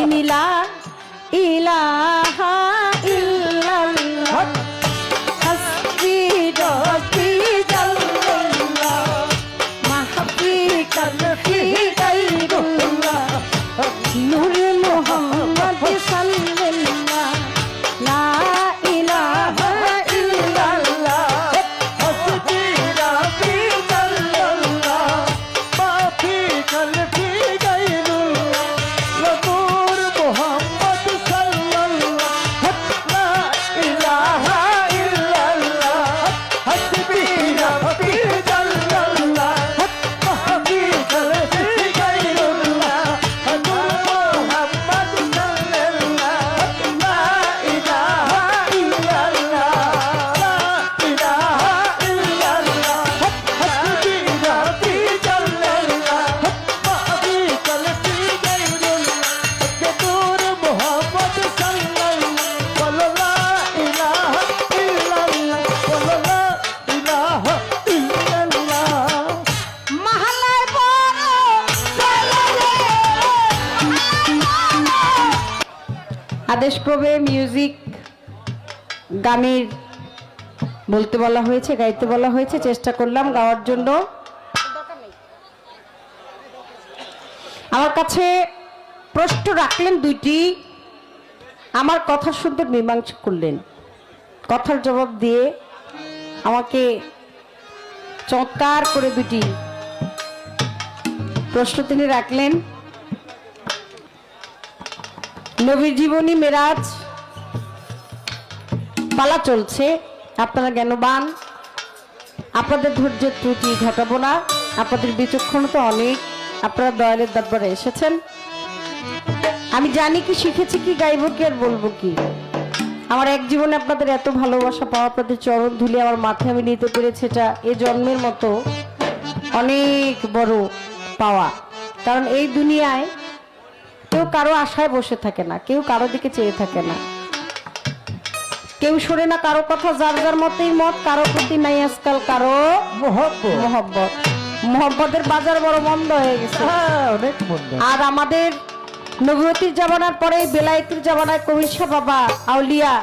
তিনি লা ইলাহা ইল্লাল্লাহ হাসবি রব্বি জাল্লাল্লাহ মাহবি কলবি গায়রুল্লাহ নূর মুহাম্মদ সাল্লাল্লাহ লা ইলাহা ইল্লাল্লাহ হাসবি রব্বি জাল্লাল্লাহ মাহবি কলবি গায়রুল্লাহ নূর মুহাম্মদ সাল্লাল্লাহ লা ইলাহা ইল্লাল্লাহ হাসবি রব্বি জাল্লাল্লাহ মাহবি কলবি গায়রুল্লাহ নূর মুহাম্মদ সাল্লাল্লাহ লা ইলাহা ইল্লাল্লাহ লা ইলাহা ইল্লাল্লাহ হাসবি রব্বি জাল্লাল্লাহ মাহবি কলবি গায়রুল্লাহ নূর মুহাম্মদ সাল্লাল্লাহ বলো লা ইলাহা ইল্লাল্লাহ বলো লা ইলাহা ইল্লাল্লাহ মহল্লায় বড় আদেশ প্রবে মিউজিক গানের বলতে বলা হয়েছে, গাইতে বলা হয়েছে, চেষ্টা করলাম গাওয়ার জন্য। আমার কাছে প্রশ্ন রাখলেন দুইটি, আমার কথা শুনতে মীমাংসা করলেন, কথার জবাব দিয়ে আমাকে চমৎকার করে দুটি প্রশ্ন তিনি রাখলেন। নবীর জীবনী মেরাজ পালা চলছে, আপনারা জ্ঞানবান, আপনাদের ধৈর্যের ত্রুটি ঘটাবো না, আপনাদের বিচক্ষণতা অনেক, আপনারা দয়ালের দরবারে এসেছেন। আমি জানি কি, শিখেছি কি, গাইব কি আর বলবো কি। আমার এক জীবনে আপনাদের এত ভালোবাসা পাওয়া, আপনাদের চরণ ধুলি আমার মাথায় আমি নিতে পেরেছি, এটা এ জন্মের মতো অনেক বড় পাওয়া। কারণ এই দুনিয়ায় কেউ কারো আশায় বসে থাকে না, কেউ কারো দিকে চেয়ে থাকে না, কেউ শোনে না কারো কথা, যার যার মতেই মত, কারো প্রতি নাই আজকাল কারো মহব্বত। মহব্বতের বাজার বড় মন্দ হয়ে গেছে, অনেক মন্দ। আর আমাদের নবুয়তির জামানার পরে বেলায়েতির জামানায় কবির শাহ বাবা আউলিয়া